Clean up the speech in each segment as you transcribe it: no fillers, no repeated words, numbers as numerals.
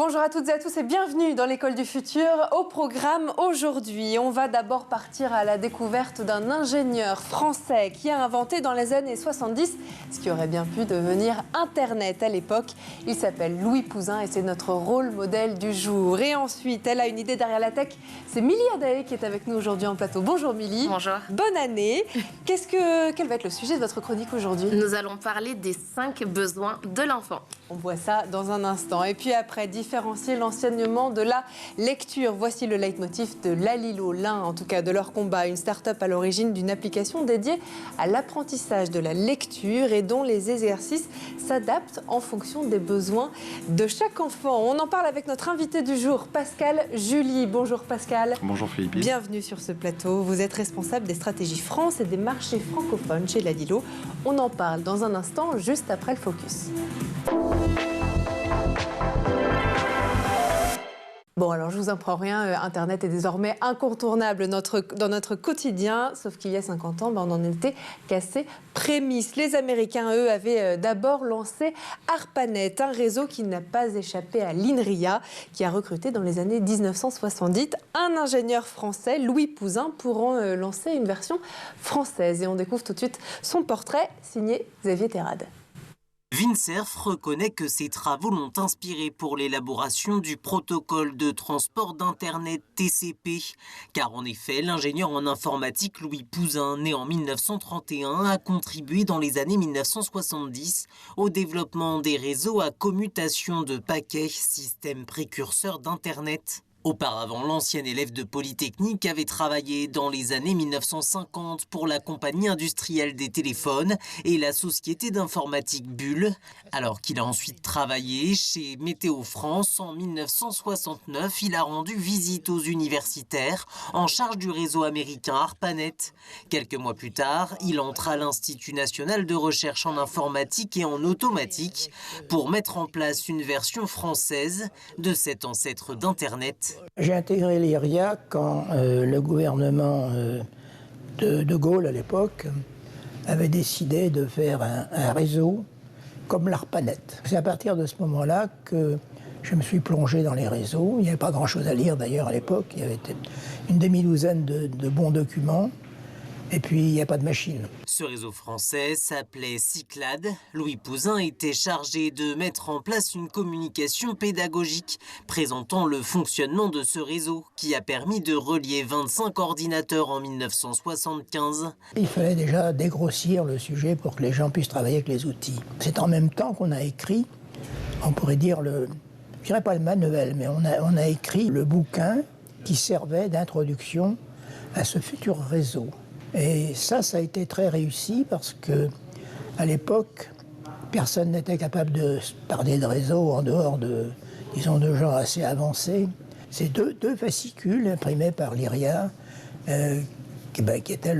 Bonjour à toutes et à tous et bienvenue dans l'école du futur. Au programme aujourd'hui, on va d'abord partir à la découverte d'un ingénieur français qui a inventé dans les années 70 ce qui aurait bien pu devenir Internet à l'époque. Il s'appelle Louis Pouzin et c'est notre rôle modèle du jour. Et ensuite, elle a une idée derrière la tech. C'est Milly Adaé qui est avec nous aujourd'hui en plateau. Bonjour Milly. Bonjour. Bonne année. Quel va être le sujet de votre chronique aujourd'hui? Nous allons parler des 5 besoins de l'enfant. On voit ça dans un instant. Et puis après, différencier l'enseignement de la lecture. Voici le leitmotiv de Lalilo, l'un en tout cas de leur combat, une start-up à l'origine d'une application dédiée à l'apprentissage de la lecture et dont les exercices s'adaptent en fonction des besoins de chaque enfant. On en parle avec notre invité du jour, Pascal Julie. Bonjour Pascal. Bonjour Philippe. Bienvenue sur ce plateau. Vous êtes responsable des stratégies France et des marchés francophones chez Lalilo. On en parle dans un instant, juste après le focus. Bon, alors je vous apprends rien, Internet est désormais incontournable dans notre quotidien, sauf qu'il y a 50 ans, on en était qu'à ses prémices. Les Américains, eux, avaient d'abord lancé ARPANET, un réseau qui n'a pas échappé à l'INRIA, qui a recruté dans les années 1970 un ingénieur français, Louis Pouzin, pour en lancer une version française. Et on découvre tout de suite son portrait, signé Xavier Terrade. Vincerf reconnaît que ses travaux l'ont inspiré pour l'élaboration du protocole de transport d'Internet TCP. Car en effet, l'ingénieur en informatique Louis Pouzin, né en 1931, a contribué dans les années 1970 au développement des réseaux à commutation de paquets, système précurseur d'Internet. Auparavant, l'ancien élève de Polytechnique avait travaillé dans les années 1950 pour la compagnie industrielle des téléphones et la société d'informatique Bull, alors qu'il a ensuite travaillé chez Météo France en 1969. Il a rendu visite aux universitaires en charge du réseau américain ARPANET. Quelques mois plus tard, il entre à l'Institut national de recherche en informatique et en automatique pour mettre en place une version française de cet ancêtre d'Internet. J'ai intégré l'IRIA quand le gouvernement de Gaulle, à l'époque, avait décidé de faire un réseau comme l'ARPANET. C'est à partir de ce moment-là que je me suis plongé dans les réseaux. Il n'y avait pas grand-chose à lire d'ailleurs à l'époque. Il y avait une demi-douzaine de bons documents. Et puis, il n'y a pas de machine. Ce réseau français s'appelait Cyclade. Louis Pouzin était chargé de mettre en place une communication pédagogique présentant le fonctionnement de ce réseau qui a permis de relier 25 ordinateurs en 1975. Il fallait déjà dégrossir le sujet pour que les gens puissent travailler avec les outils. C'est en même temps qu'on a écrit, on pourrait dire, je dirais pas le manuel, mais on a écrit le bouquin qui servait d'introduction à ce futur réseau. Et ça a été très réussi parce que, à l'époque, personne n'était capable de parler de réseau en dehors de gens assez avancés. C'est deux fascicules imprimés par l'IRIA qui étaient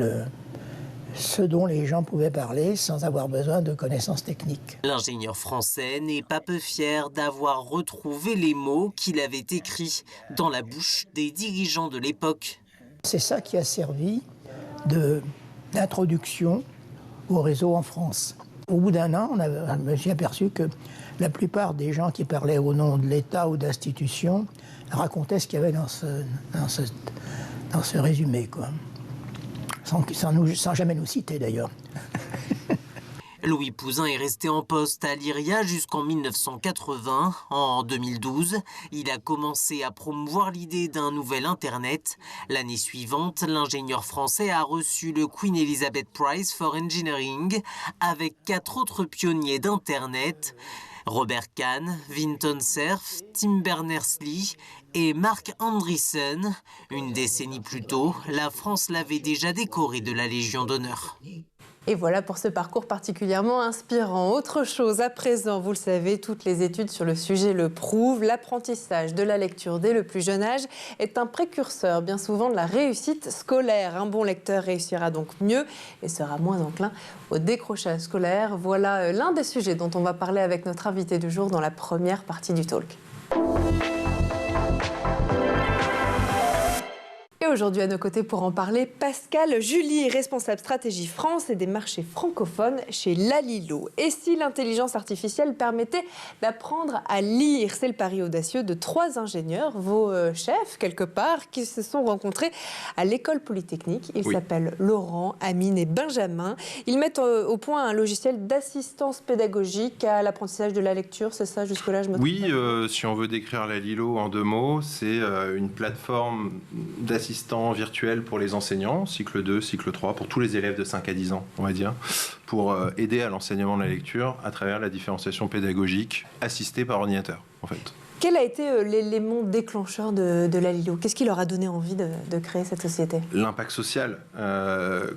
ce dont les gens pouvaient parler sans avoir besoin de connaissances techniques. L'ingénieur français n'est pas peu fier d'avoir retrouvé les mots qu'il avait écrits dans la bouche des dirigeants de l'époque. C'est ça qui a servi d'introduction au réseau en France. Au bout d'un an, je me suis aperçu que la plupart des gens qui parlaient au nom de l'État ou d'institutions racontaient ce qu'il y avait dans ce résumé, quoi. Sans jamais nous citer d'ailleurs. Louis Pouzin est resté en poste à l'IRIA jusqu'en 1980. En 2012, il a commencé à promouvoir l'idée d'un nouvel Internet. L'année suivante, l'ingénieur français a reçu le Queen Elizabeth Prize for Engineering avec 4 autres pionniers d'Internet. Robert Kahn, Vinton Cerf, Tim Berners-Lee et Mark Andreessen. Une décennie plus tôt, la France l'avait déjà décoré de la Légion d'honneur. Et voilà pour ce parcours particulièrement inspirant. Autre chose, à présent, vous le savez, toutes les études sur le sujet le prouvent, l'apprentissage de la lecture dès le plus jeune âge est un précurseur bien souvent de la réussite scolaire. Un bon lecteur réussira donc mieux et sera moins enclin au décrochage scolaire. Voilà l'un des sujets dont on va parler avec notre invité du jour dans la première partie du talk. Et aujourd'hui à nos côtés pour en parler, Pascal Julie, responsable stratégie France et des marchés francophones chez Lalilo. Et si l'intelligence artificielle permettait d'apprendre à lire? C'est le pari audacieux de 3 ingénieurs, vos chefs quelque part, qui se sont rencontrés à l'école polytechnique. Ils s'appellent Laurent, Amine et Benjamin. Ils mettent au point un logiciel d'assistance pédagogique à l'apprentissage de la lecture. C'est ça, jusque-là, je me trompe? Oui, si on veut décrire Lalilo en 2 mots, c'est une plateforme d'assistants virtuels pour les enseignants, cycle 2, cycle 3, pour tous les élèves de 5 à 10 ans, on va dire, pour aider à l'enseignement de la lecture à travers la différenciation pédagogique assistée par ordinateur, en fait. Quel a été l'élément déclencheur de Lalilo? Qu'est-ce qui leur a donné envie de créer cette société? L'impact social,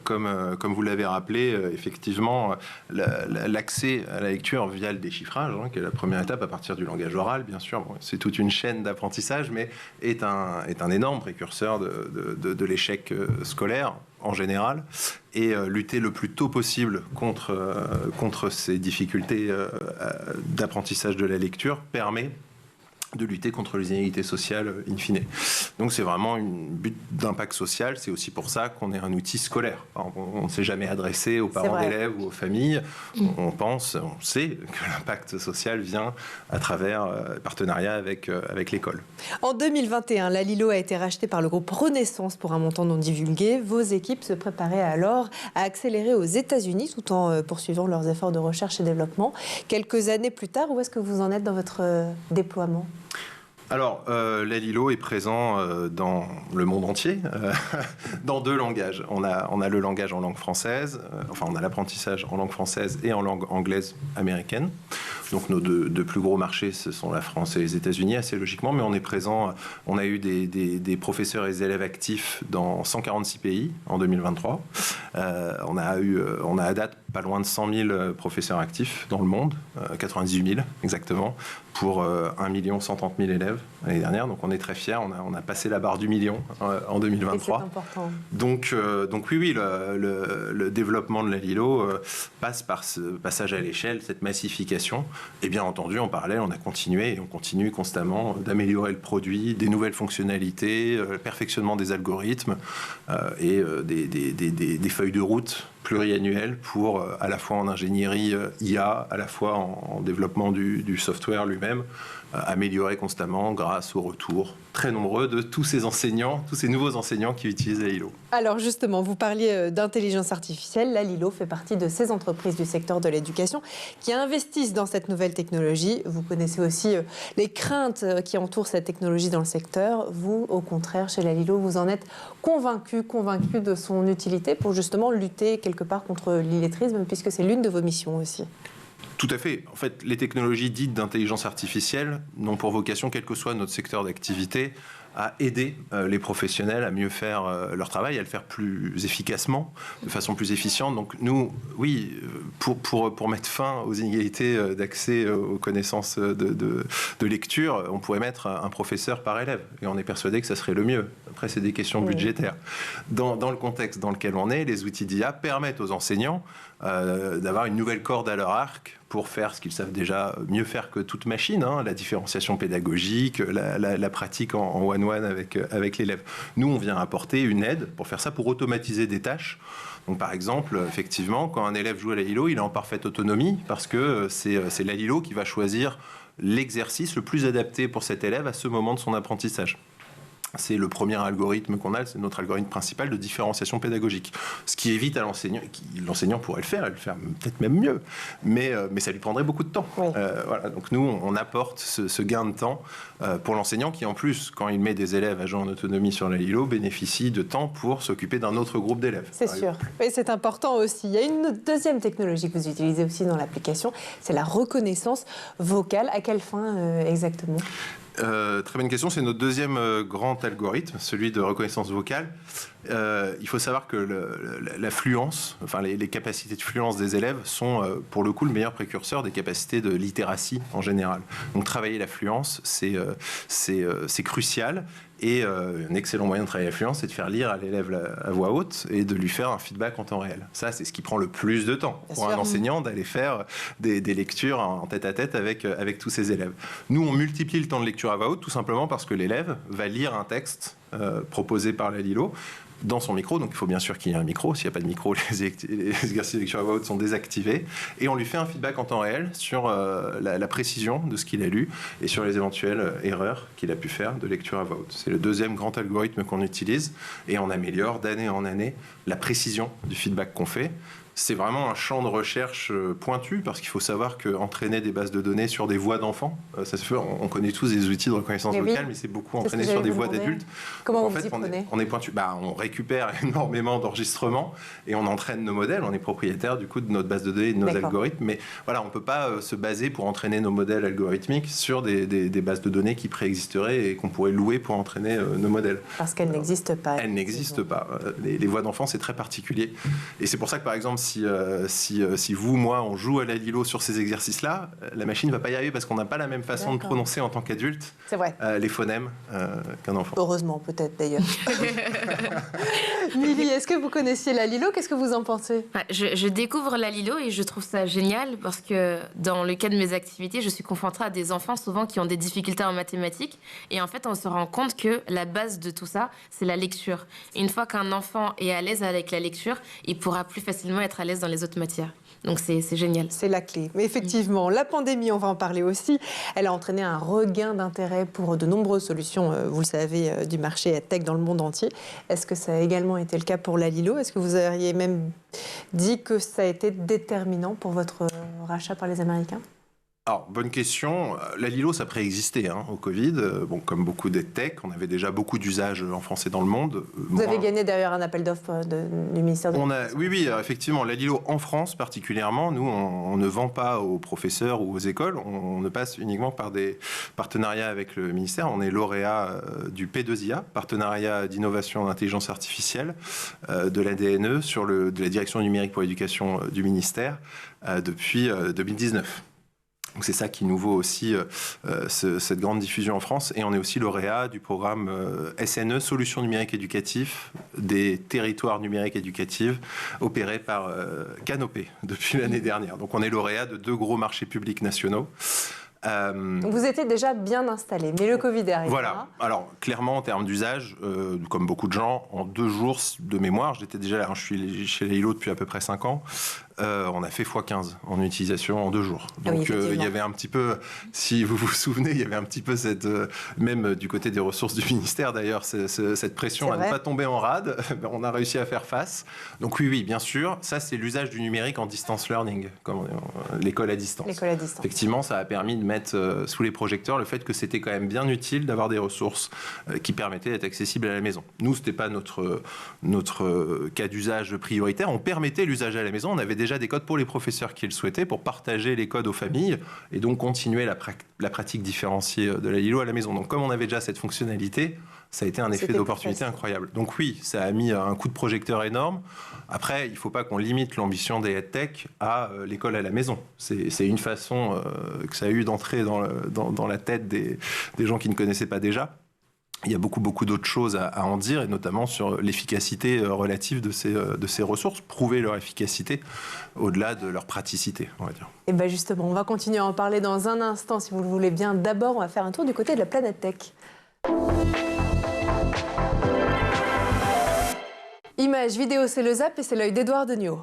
comme vous l'avez rappelé, effectivement, l'accès à la lecture via le déchiffrage, qui est la première étape à partir du langage oral, bien sûr. Bon, c'est toute une chaîne d'apprentissage, mais est un énorme précurseur de l'échec scolaire en général, et lutter le plus tôt possible contre ces difficultés d'apprentissage de la lecture permet de lutter contre les inégalités sociales in fine. Donc c'est vraiment une but d'impact social. C'est aussi pour ça qu'on est un outil scolaire. On ne s'est jamais adressé aux parents d'élèves ou aux familles. On sait que l'impact social vient à travers partenariat avec l'école. En 2021, Lalilo a été racheté par le groupe Renaissance pour un montant non divulgué. Vos équipes se préparaient alors à accélérer aux États-Unis tout en poursuivant leurs efforts de recherche et développement. Quelques années plus tard, où est-ce que vous en êtes dans votre déploiement ? Alors, Lalilo est présent dans le monde entier, dans 2 langages. On a le langage en langue française, on a l'apprentissage en langue française et en langue anglaise américaine. Donc nos deux plus gros marchés, ce sont la France et les États-Unis, assez logiquement, mais on est présent, on a eu des professeurs et des élèves actifs dans 146 pays en 2023. On a à date pas loin de 100 000 professeurs actifs dans le monde, 98 000 exactement, pour 1 130 000 élèves l'année dernière. Donc on est très fiers, on a passé la barre du million en 2023. Et c'est important. Donc oui, le développement de Lalilo passe par ce passage à l'échelle, cette massification. Et bien entendu, en parallèle, on a continué et on continue constamment d'améliorer le produit, des nouvelles fonctionnalités, le perfectionnement des algorithmes et des feuilles de route pluriannuelles pour à la fois en ingénierie IA, à la fois en développement du software lui-même, améliorer constamment grâce au retour très nombreux de tous ces enseignants, tous ces nouveaux enseignants qui utilisent Lalilo. Alors justement, vous parliez d'intelligence artificielle. Lalilo fait partie de ces entreprises du secteur de l'éducation qui investissent dans cette nouvelle technologie. Vous connaissez aussi les craintes qui entourent cette technologie dans le secteur. Vous, au contraire, chez Lalilo, vous en êtes convaincu de son utilité pour justement lutter quelque part contre l'illettrisme, puisque c'est l'une de vos missions aussi. Tout à fait. En fait, les technologies dites d'intelligence artificielle n'ont pour vocation, quel que soit notre secteur d'activité, à aider les professionnels à mieux faire leur travail, à le faire plus efficacement, de façon plus efficiente. Donc nous, oui, pour mettre fin aux inégalités d'accès aux connaissances de lecture, on pourrait mettre un professeur par élève. Et on est persuadé que ça serait le mieux. Après, c'est des questions budgétaires. Dans le contexte dans lequel on est, les outils d'IA permettent aux enseignants d'avoir une nouvelle corde à leur arc pour faire ce qu'ils savent déjà mieux faire que toute machine, la différenciation pédagogique, la pratique en one-one avec l'élève. Nous, on vient apporter une aide pour faire ça, pour automatiser des tâches. Donc, par exemple, effectivement, quand un élève joue à Lalilo, il est en parfaite autonomie parce que c'est Lalilo qui va choisir l'exercice le plus adapté pour cet élève à ce moment de son apprentissage. C'est le premier algorithme qu'on a, c'est notre algorithme principal de différenciation pédagogique. Ce qui évite à l'enseignant pourrait le faire peut-être même mieux, mais ça lui prendrait beaucoup de temps. Oui. Voilà. Donc nous, on apporte ce gain de temps pour l'enseignant qui, en plus, quand il met des élèves agents en autonomie sur Lalilo, bénéficie de temps pour s'occuper d'un autre groupe d'élèves. C'est sûr. Et c'est important aussi. Il y a une deuxième technologie que vous utilisez aussi dans l'application, c'est la reconnaissance vocale. À quelle fin exactement ? Très bonne question. C'est notre deuxième grand algorithme, celui de reconnaissance vocale. Il faut savoir que la fluence, les capacités de fluence des élèves sont pour le coup le meilleur précurseur des capacités de littératie en général. Donc travailler la fluence, c'est crucial. Et un excellent moyen de travailler la fluence, c'est de faire lire à l'élève à voix haute et de lui faire un feedback en temps réel. Ça, c'est ce qui prend le plus de temps pour un enseignant d'aller faire des lectures en tête-à-tête avec tous ses élèves. Nous, on multiplie le temps de lecture à voix haute tout simplement parce que l'élève va lire un texte proposés par la Lilo dans son micro. Donc il faut bien sûr qu'il y ait un micro. S'il n'y a pas de micro, les exercices de lecture à voix haute sont désactivés. Et on lui fait un feedback en temps réel sur la précision de ce qu'il a lu et sur les éventuelles erreurs qu'il a pu faire de lecture à voix haute. C'est le deuxième grand algorithme qu'on utilise et on améliore d'année en année la précision du feedback qu'on fait. C'est vraiment un champ de recherche pointu parce qu'il faut savoir qu'entraîner des bases de données sur des voix d'enfants, ça se fait, on connaît tous des outils de reconnaissance vocale, mais c'est beaucoup entraîné sur des voix d'adultes. Comment vous y prenez ? On est pointu. On récupère énormément d'enregistrements et on entraîne nos modèles. On est propriétaire du coup de notre base de données et de nos algorithmes. Mais voilà, on ne peut pas se baser pour entraîner nos modèles algorithmiques sur des bases de données qui préexisteraient et qu'on pourrait louer pour entraîner nos modèles. Parce qu'elles n'existent pas. Elles n'existent pas. Les voix d'enfants, c'est très particulier. Et c'est pour ça que par exemple, si vous, moi, on joue à la Lilo sur ces exercices-là, la machine ne va pas y arriver parce qu'on n'a pas la même façon de prononcer en tant qu'adulte les phonèmes qu'un enfant. Heureusement, peut-être d'ailleurs. Milly, est-ce que vous connaissiez la Lilo ? Qu'est-ce que vous en pensez ? Je découvre la Lilo et je trouve ça génial parce que dans le cadre de mes activités, je suis confrontée à des enfants souvent qui ont des difficultés en mathématiques. Et en fait, on se rend compte que la base de tout ça, c'est la lecture. Et une fois qu'un enfant est à l'aise avec la lecture, il pourra plus facilement être à l'aise dans les autres matières. Donc c'est génial. C'est la clé. Mais effectivement, la pandémie, on va en parler aussi, elle a entraîné un regain d'intérêt pour de nombreuses solutions, vous le savez, du marché tech dans le monde entier. Est-ce que ça a également été le cas pour la Lilo ? Est-ce que vous auriez même dit que ça a été déterminant pour votre rachat par les Américains ? Alors, bonne question. La Lilo, ça préexistait au Covid. Comme beaucoup d'EdTech, on avait déjà beaucoup d'usages en France et dans le monde. Vous avez gagné derrière un appel d'offres du ministère de l'Éducation. Oui, effectivement. La Lilo, en France particulièrement, nous, on ne vend pas aux professeurs ou aux écoles. On ne passe uniquement par des partenariats avec le ministère. On est lauréat du P2IA, partenariat d'innovation en intelligence artificielle, de la DNE, de la direction numérique pour l'éducation du ministère, depuis 2019. Donc c'est ça qui nous vaut aussi cette grande diffusion en France. Et on est aussi lauréat du programme SNE, Solutions numériques éducatives, des territoires numériques éducatifs, opéré par Canopé depuis l'année dernière. Donc on est lauréat de 2 gros marchés publics nationaux. Vous étiez déjà bien installé, mais le Covid est arrivé. Voilà. Alors, clairement, en termes d'usage, comme beaucoup de gens, en 2 jours de mémoire, j'étais déjà là, je suis chez la Lilo depuis à peu près 5 ans, on a fait x15 en utilisation en 2 jours. Donc, il y avait un petit peu, si vous vous souvenez, il y avait un petit peu cette, même du côté des ressources du ministère d'ailleurs, cette pression à ne pas tomber en rade. On a réussi à faire face. Donc oui, bien sûr, ça c'est l'usage du numérique en distance learning, comme l'école à distance. Effectivement, ça a permis de mettre sous les projecteurs le fait que c'était quand même bien utile d'avoir des ressources qui permettaient d'être accessibles à la maison. Nous, c'était pas notre cas d'usage prioritaire. On permettait l'usage à la maison. On avait déjà des codes pour les professeurs qui le souhaitaient pour partager les codes aux familles et donc continuer la pratique différenciée de la Lilo à la maison. Donc, comme on avait déjà cette fonctionnalité, ça a été un effet d'opportunité incroyable. Donc oui, ça a mis un coup de projecteur énorme. Après, il ne faut pas qu'on limite l'ambition des EdTech à l'école à la maison. C'est une façon que ça a eu d'entrer dans la tête des gens qui ne connaissaient pas déjà. Il y a beaucoup d'autres choses à en dire, et notamment sur l'efficacité relative de ces ressources, prouver leur efficacité au-delà de leur praticité, on va dire. Et bien justement, on va continuer à en parler dans un instant, si vous le voulez bien. D'abord, on va faire un tour du côté de la planète tech. Image, vidéo, c'est le Zap et c'est l'œil d'Edouard Degnaud.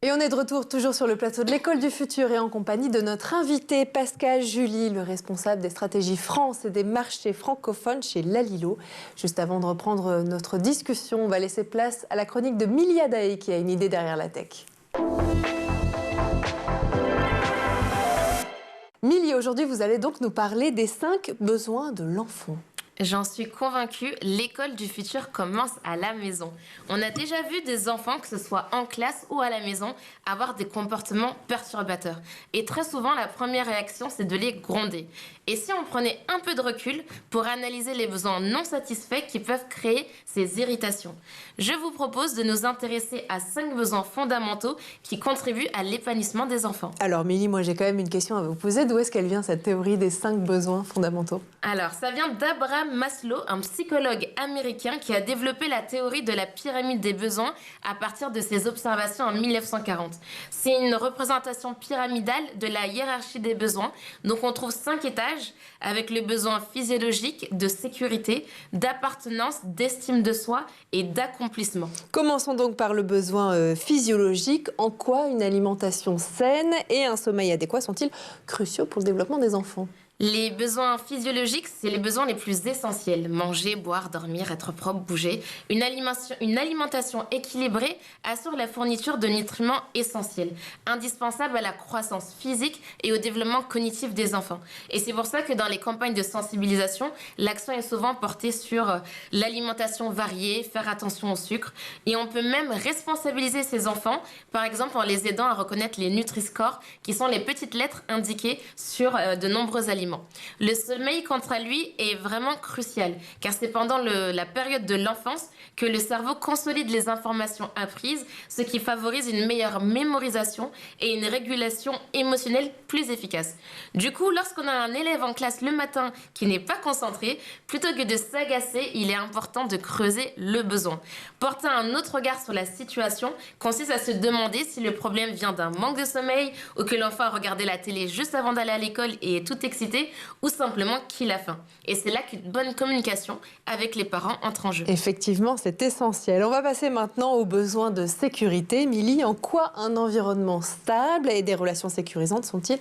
Et on est de retour toujours sur le plateau de l'École du Futur et en compagnie de notre invité Pascal Julie, le responsable des stratégies France et des marchés francophones chez Lalilo. Juste avant de reprendre notre discussion, on va laisser place à la chronique de Milly Adaé qui a une idée derrière la tech. Milly, aujourd'hui vous allez donc nous parler des 5 besoins de l'enfant. J'en suis convaincue, l'école du futur commence à la maison. On a déjà vu des enfants, que ce soit en classe ou à la maison, avoir des comportements perturbateurs. Et très souvent, la première réaction, c'est de les gronder. Et si on prenait un peu de recul pour analyser les besoins non satisfaits qui peuvent créer ces irritations? Je vous propose de nous intéresser à 5 besoins fondamentaux qui contribuent à l'épanouissement des enfants. Alors Milly, moi j'ai quand même une question à vous poser. D'où est-ce qu'elle vient cette théorie des 5 besoins fondamentaux? Alors, ça vient d'Abraham Maslow, un psychologue américain qui a développé la théorie de la pyramide des besoins à partir de ses observations en 1940. C'est une représentation pyramidale de la hiérarchie des besoins. Donc on trouve 5 étages avec le besoin physiologique, de sécurité, d'appartenance, d'estime de soi et d'accomplissement. Commençons donc par le besoin physiologique. En quoi une alimentation saine et un sommeil adéquat sont-ils cruciaux pour le développement des enfants? Les besoins physiologiques, c'est les besoins les plus essentiels. Manger, boire, dormir, être propre, bouger. Une alimentation équilibrée assure la fourniture de nutriments essentiels, indispensables à la croissance physique et au développement cognitif des enfants. Et c'est pour ça que dans les campagnes de sensibilisation, l'accent est souvent porté sur l'alimentation variée, faire attention au sucre. Et on peut même responsabiliser ces enfants, par exemple en les aidant à reconnaître les Nutri-Score, qui sont les petites lettres indiquées sur de nombreux aliments. Le sommeil, quant à lui, est vraiment crucial, car c'est pendant la période de l'enfance que le cerveau consolide les informations apprises, ce qui favorise une meilleure mémorisation et une régulation émotionnelle plus efficace. Du coup, lorsqu'on a un élève en classe le matin qui n'est pas concentré, plutôt que de s'agacer, il est important de creuser le besoin. Porter un autre regard sur la situation consiste à se demander si le problème vient d'un manque de sommeil ou que l'enfant a regardé la télé juste avant d'aller à l'école et est tout excité, ou simplement qu'il a faim. Et c'est là qu'une bonne communication avec les parents entre en jeu. Effectivement, c'est essentiel. On va passer maintenant aux besoins de sécurité. Milly, en quoi un environnement stable et des relations sécurisantes sont-ils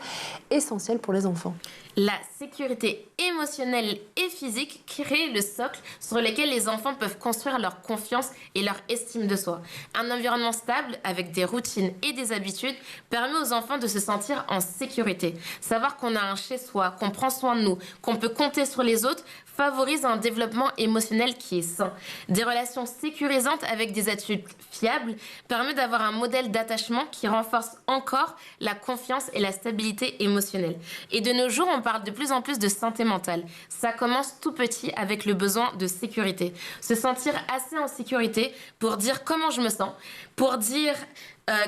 essentiels pour les enfants? La sécurité émotionnelle et physique crée le socle sur lequel les enfants peuvent construire leur confiance et leur estime de soi. Un environnement stable, avec des routines et des habitudes, permet aux enfants de se sentir en sécurité. Savoir qu'on a un chez-soi, qu'on prend soin de nous, qu'on peut compter sur les autres, favorise un développement émotionnel qui est sain. Des relations sécurisantes avec des adultes fiables permet d'avoir un modèle d'attachement qui renforce encore la confiance et la stabilité émotionnelle. Et de nos jours, on parle de plus en plus de santé mentale. Ça commence tout petit avec le besoin de sécurité. Se sentir assez en sécurité pour dire comment je me sens, pour dire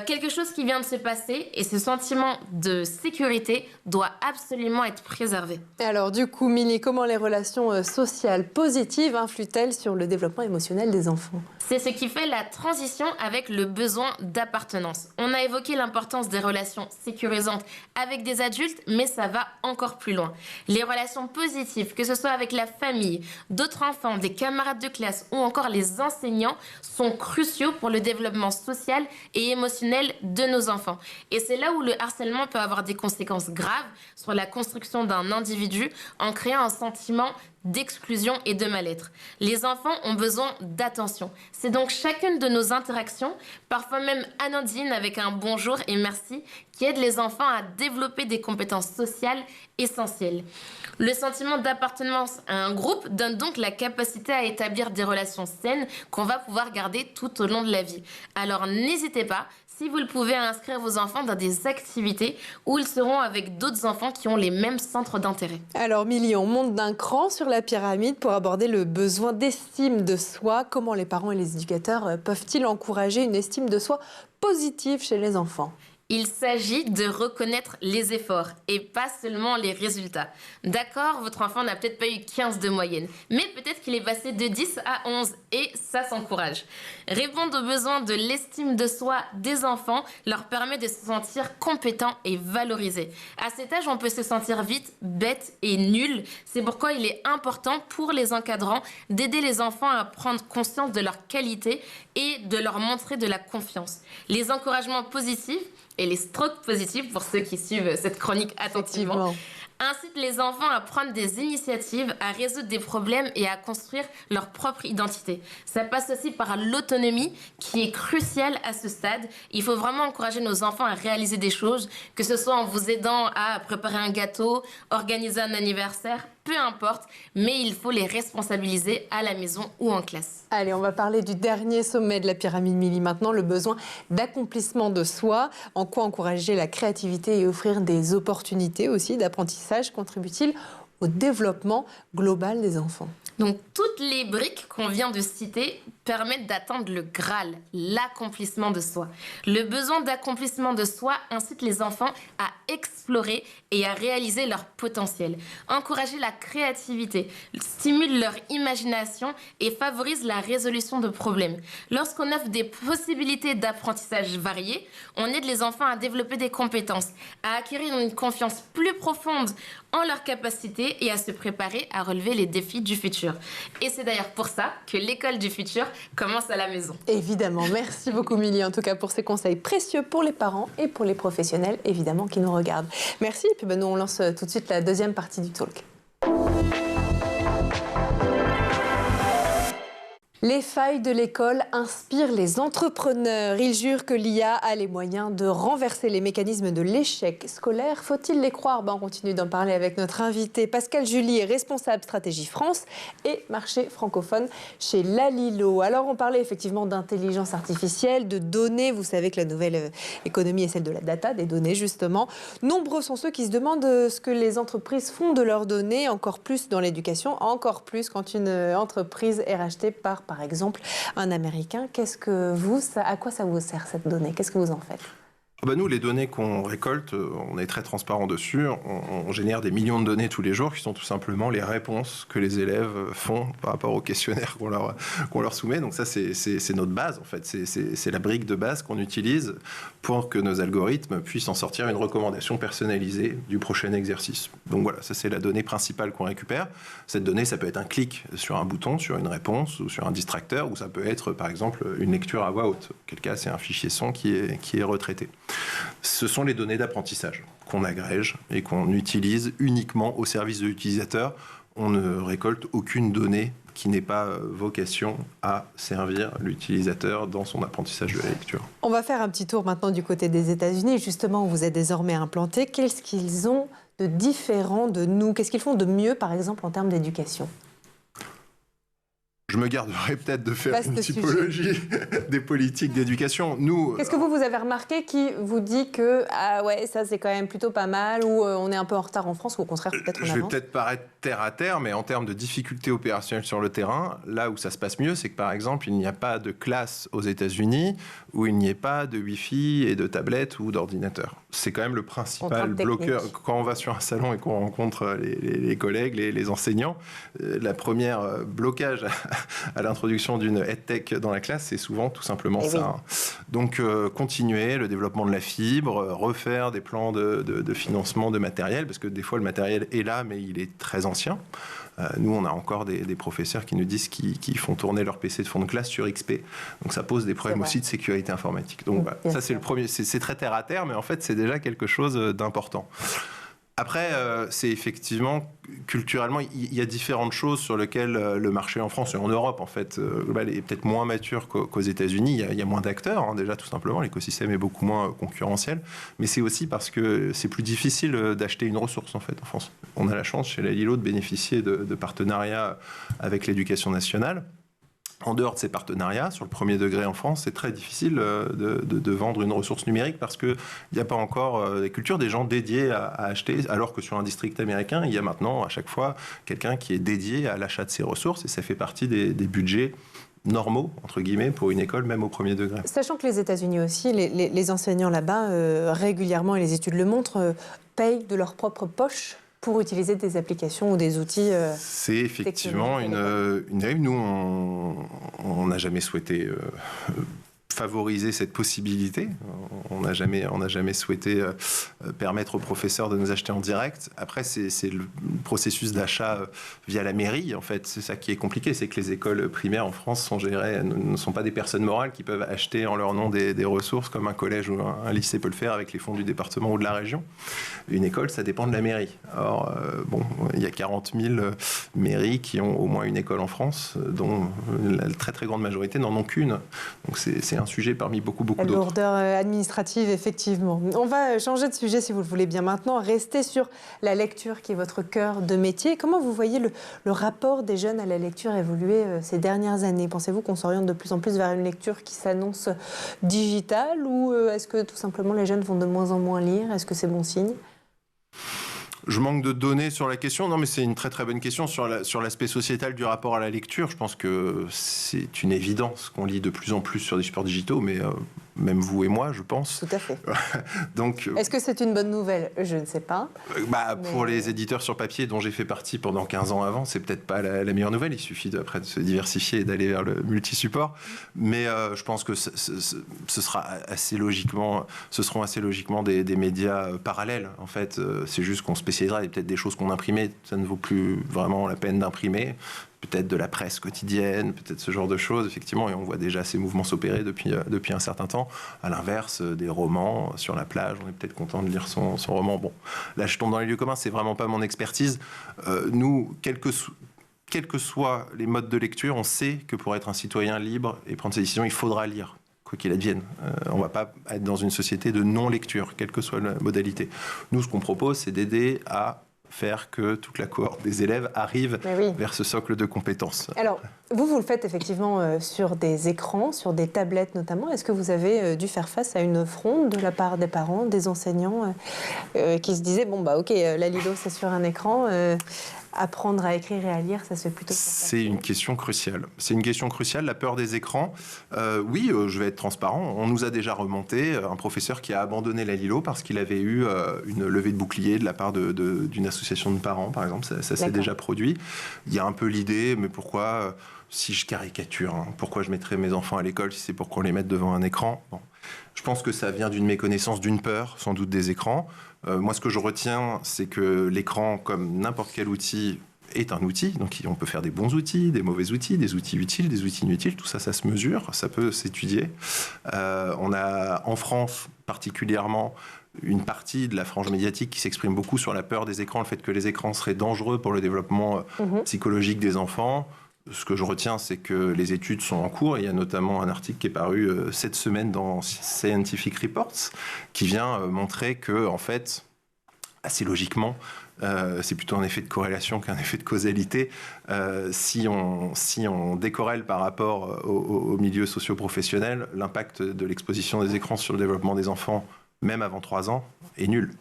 quelque chose qui vient de se passer, et ce sentiment de sécurité doit absolument être préservé. Alors du coup, Milly, comment les relations sociales positives influent-elles sur le développement émotionnel des enfants? C'est ce qui fait la transition avec le besoin d'appartenance. On a évoqué l'importance des relations sécurisantes avec des adultes, mais ça va encore plus loin. Les relations positives, que ce soit avec la famille, d'autres enfants, des camarades de classe ou encore les enseignants, sont cruciaux pour le développement social et émotionnel de nos enfants. Et c'est là où le harcèlement peut avoir des conséquences graves sur la construction d'un individu en créant un sentiment d'exclusion et de mal-être. Les enfants ont besoin d'attention. C'est donc chacune de nos interactions, parfois même anodines avec un bonjour et merci, qui aide les enfants à développer des compétences sociales essentielles. Le sentiment d'appartenance à un groupe donne donc la capacité à établir des relations saines qu'on va pouvoir garder tout au long de la vie. Alors n'hésitez pas, si vous le pouvez, à inscrire vos enfants dans des activités où ils seront avec d'autres enfants qui ont les mêmes centres d'intérêt. Alors Milly, on monte d'un cran sur la pyramide pour aborder le besoin d'estime de soi. Comment les parents et les éducateurs peuvent-ils encourager une estime de soi positive chez les enfants ? Il s'agit de reconnaître les efforts et pas seulement les résultats. D'accord, votre enfant n'a peut-être pas eu 15 de moyenne, mais peut-être qu'il est passé de 10 à 11 et ça s'encourage. Répondre aux besoins de l'estime de soi des enfants leur permet de se sentir compétents et valorisés. À cet âge, on peut se sentir vite bête et nul. C'est pourquoi il est important pour les encadrants d'aider les enfants à prendre conscience de leur qualité et de leur montrer de la confiance. Les encouragements positifs et les strokes positifs, pour ceux qui suivent cette chronique attentivement, incitent les enfants à prendre des initiatives, à résoudre des problèmes et à construire leur propre identité. Ça passe aussi par l'autonomie qui est cruciale à ce stade. Il faut vraiment encourager nos enfants à réaliser des choses, que ce soit en vous aidant à préparer un gâteau, organiser un anniversaire, peu importe, mais il faut les responsabiliser à la maison ou en classe. Allez, on va parler du dernier sommet de la pyramide Milly maintenant, le besoin d'accomplissement de soi. En quoi encourager la créativité et offrir des opportunités aussi d'apprentissage contribue-t-il au développement global des enfants? Donc, toutes les briques qu'on vient de citer permettent d'atteindre le Graal, l'accomplissement de soi. Le besoin d'accomplissement de soi incite les enfants à explorer et à réaliser leur potentiel. Encourager la créativité, stimule leur imagination et favorise la résolution de problèmes. Lorsqu'on offre des possibilités d'apprentissage variées, on aide les enfants à développer des compétences, à acquérir une confiance plus profonde en leurs capacités et à se préparer à relever les défis du futur. Et c'est d'ailleurs pour ça que l'école du futur commence à la maison. Évidemment, merci beaucoup Milly en tout cas pour ces conseils précieux pour les parents et pour les professionnels évidemment qui nous regardent. Merci et puis nous on lance tout de suite la deuxième partie du talk. Les failles de l'école inspirent les entrepreneurs. Ils jurent que l'IA a les moyens de renverser les mécanismes de l'échec scolaire. Faut-il les croire? On continue d'en parler avec notre invité Pascal Julie, responsable stratégie France et marché francophone chez Lalilo. Alors on parlait effectivement d'intelligence artificielle, de données. Vous savez que la nouvelle économie est celle de la data, des données justement. Nombreux sont ceux qui se demandent ce que les entreprises font de leurs données, encore plus dans l'éducation, encore plus quand une entreprise est rachetée par exemple, un Américain. À quoi ça vous sert cette donnée? Qu'est-ce que vous en faites? Nous, les données qu'on récolte, on est très transparent dessus. On génère des millions de données tous les jours qui sont tout simplement les réponses que les élèves font par rapport au questionnaire qu'on leur soumet. Donc ça, c'est notre base, en fait. C'est la brique de base qu'on utilise pour que nos algorithmes puissent en sortir une recommandation personnalisée du prochain exercice. Donc voilà, ça, c'est la donnée principale qu'on récupère. Cette donnée, ça peut être un clic sur un bouton, sur une réponse ou sur un distracteur, ou ça peut être, par exemple, une lecture à voix haute. Quel cas, c'est un fichier son qui est retraité. Ce sont les données d'apprentissage qu'on agrège et qu'on utilise uniquement au service de l'utilisateur. On ne récolte aucune donnée qui n'ait pas vocation à servir l'utilisateur dans son apprentissage de la lecture. On va faire un petit tour maintenant du côté des États-Unis, justement où vous êtes désormais implanté. Qu'est-ce qu'ils ont de différent de nous? Qu'est-ce qu'ils font de mieux, par exemple, en termes d'éducation? Je me garderai peut-être de faire une typologie des politiques d'éducation. Qu'est-ce que vous avez remarqué qui vous dit que ça c'est quand même plutôt pas mal, ou on est un peu en retard en France, ou au contraire peut-être en avance? Je vais peut-être paraître terre à terre, mais en termes de difficultés opérationnelles sur le terrain, là où ça se passe mieux, c'est que par exemple, il n'y a pas de classe aux États-Unis où il n'y ait pas de Wi-Fi et de tablettes ou d'ordinateurs. C'est quand même le principal bloqueur. Quand on va sur un salon et qu'on rencontre les collègues, les enseignants, la première blocage à l'introduction d'une EdTech dans la classe, c'est souvent tout simplement ça. Donc, continuer le développement de la fibre, refaire des plans de financement de matériel, parce que des fois, le matériel est là, mais il est très ancien. Nous, on a encore des professeurs qui nous disent qu'ils font tourner leur PC de fond de classe sur XP. Donc, ça pose des problèmes aussi de sécurité informatique. Donc, ça, c'est le premier. C'est très terre à terre, mais en fait, c'est déjà quelque chose d'important. Après, c'est effectivement, culturellement, il y a différentes choses sur lesquelles le marché en France et en Europe, en fait, est peut-être moins mature qu'aux États-Unis. Il y a moins d'acteurs, déjà, tout simplement. L'écosystème est beaucoup moins concurrentiel. Mais c'est aussi parce que c'est plus difficile d'acheter une ressource, en fait, en France. On a la chance, chez Lalilo, de bénéficier de partenariats avec l'éducation nationale. En dehors de ces partenariats, sur le premier degré en France, c'est très difficile de vendre une ressource numérique parce qu'il n'y a pas encore des cultures, des gens dédiés à acheter, alors que sur un district américain, il y a maintenant à chaque fois quelqu'un qui est dédié à l'achat de ces ressources et ça fait partie des budgets normaux, entre guillemets, pour une école, même au premier degré. Sachant que les États-Unis aussi, les enseignants là-bas, régulièrement, et les études le montrent, payent de leur propre poche pour utiliser des applications ou des outils. C'est effectivement une dérive. Nous, on n'a jamais souhaité favoriser cette possibilité. On n'a jamais souhaité permettre aux professeurs de nous acheter en direct. Après, c'est le processus d'achat via la mairie, en fait. C'est ça qui est compliqué, c'est que les écoles primaires en France ne sont pas des personnes morales qui peuvent acheter en leur nom des ressources comme un collège ou un lycée peut le faire avec les fonds du département ou de la région. Une école, ça dépend de la mairie. Or, il y a 40 000 mairies qui ont au moins une école en France, dont la très très grande majorité n'en ont qu'une. Donc c'est un sujet parmi beaucoup d'autres. La lourdeur administrative, effectivement. On va changer de sujet, si vous le voulez bien maintenant. Rester sur la lecture, qui est votre cœur de métier. Comment vous voyez le rapport des jeunes à la lecture évoluer ces dernières années? Pensez-vous qu'on s'oriente de plus en plus vers une lecture qui s'annonce digitale, ou est-ce que tout simplement les jeunes vont de moins en moins lire? Est-ce que c'est bon signe? Je manque de données sur la question. Non, mais c'est une très très bonne question sur l'aspect sociétal du rapport à la lecture. Je pense que c'est une évidence qu'on lit de plus en plus sur des supports digitaux, mais même vous et moi, je pense. Tout à fait. Donc, est-ce que c'est une bonne nouvelle? Je ne sais pas. Pour les éditeurs sur papier dont j'ai fait partie pendant 15 ans avant, c'est peut-être pas la meilleure nouvelle. Il suffit après de se diversifier et d'aller vers le multi-support. Mais je pense que ce seront assez logiquement des médias parallèles. En fait, c'est juste qu'on spécialisera. Il y a peut-être des choses qu'on imprimait, ça ne vaut plus vraiment la peine d'imprimer. Peut-être de la presse quotidienne, peut-être ce genre de choses, effectivement, et on voit déjà ces mouvements s'opérer depuis un certain temps. À l'inverse, des romans sur la plage, on est peut-être content de lire son roman. Bon, là, je tombe dans les lieux communs, c'est vraiment pas mon expertise. Nous, quels que soient les modes de lecture, on sait que pour être un citoyen libre et prendre ses décisions, il faudra lire, quoi qu'il advienne. On ne va pas être dans une société de non-lecture, quelle que soit la modalité. Nous, ce qu'on propose, c'est d'aider à faire que toute la cohorte des élèves arrive vers ce socle de compétences. Alors, vous le faites effectivement sur des écrans, sur des tablettes notamment. Est-ce que vous avez dû faire face à une fronde de la part des parents, des enseignants qui se disaient, la Lilo, c'est sur un écran, apprendre à écrire et à lire, ça se fait plutôt... C'est une question cruciale. C'est une question cruciale, la peur des écrans. Je vais être transparent. On nous a déjà remonté un professeur qui a abandonné la Lilo parce qu'il avait eu une levée de bouclier de la part d'une association de parents, par exemple. Ça s'est déjà produit. Il y a un peu l'idée, mais pourquoi, si je caricature, pourquoi je mettrais mes enfants à l'école si c'est pour qu'on les mette devant un écran? Je pense que ça vient d'une méconnaissance, d'une peur, sans doute, des écrans. Moi, ce que je retiens, c'est que l'écran, comme n'importe quel outil, est un outil. Donc, on peut faire des bons outils, des mauvais outils, des outils utiles, des outils inutiles. Tout ça, ça se mesure, ça peut s'étudier. On a, en France, particulièrement, une partie de la frange médiatique qui s'exprime beaucoup sur la peur des écrans, le fait que les écrans seraient dangereux pour le développement psychologique des enfants. Ce que je retiens, c'est que les études sont en cours. Il y a notamment un article qui est paru cette semaine dans Scientific Reports qui vient montrer que, en fait, assez logiquement, c'est plutôt un effet de corrélation qu'un effet de causalité. Si on décorrèle par rapport au milieu socio-professionnel, l'impact de l'exposition des écrans sur le développement des enfants, même avant 3 ans, est nul.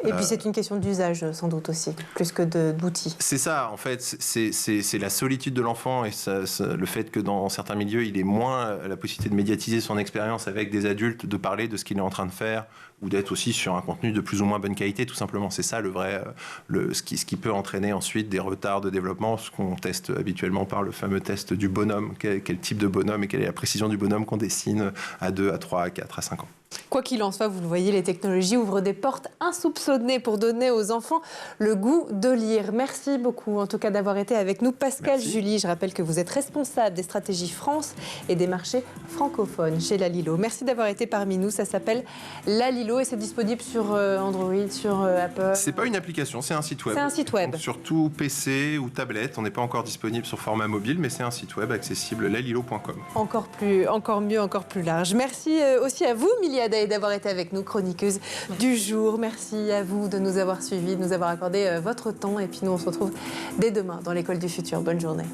Et puis c'est une question d'usage sans doute aussi, plus que d'outils. C'est ça, en fait, c'est la solitude de l'enfant et le fait que dans certains milieux, il ait moins la possibilité de médiatiser son expérience avec des adultes, de parler de ce qu'il est en train de faire, ou d'être aussi sur un contenu de plus ou moins bonne qualité, tout simplement. C'est ça ce qui peut entraîner ensuite des retards de développement, ce qu'on teste habituellement par le fameux test du bonhomme. Quel type de bonhomme et quelle est la précision du bonhomme qu'on dessine à 2, à 3, à 4, à 5 ans. Quoi qu'il en soit, vous le voyez, les technologies ouvrent des portes insoupçonnées pour donner aux enfants le goût de lire. Merci beaucoup, en tout cas, d'avoir été avec nous. Pascal July, je rappelle que vous êtes responsable des stratégies France et des marchés francophones chez La Lilo. Merci d'avoir été parmi nous. Ça s'appelle La Lilo et c'est disponible sur Android, sur Apple. C'est pas une application, c'est un site web. C'est un site web. Donc, surtout PC ou tablette. On n'est pas encore disponible sur format mobile, mais c'est un site web accessible, lalilo.com. Encore mieux, encore plus large. Merci aussi à vous, Milia Day, d'avoir été avec nous, chroniqueuse du jour. Merci à vous de nous avoir suivis, de nous avoir accordé votre temps. Et puis nous, on se retrouve dès demain dans l'École du Futur. Bonne journée.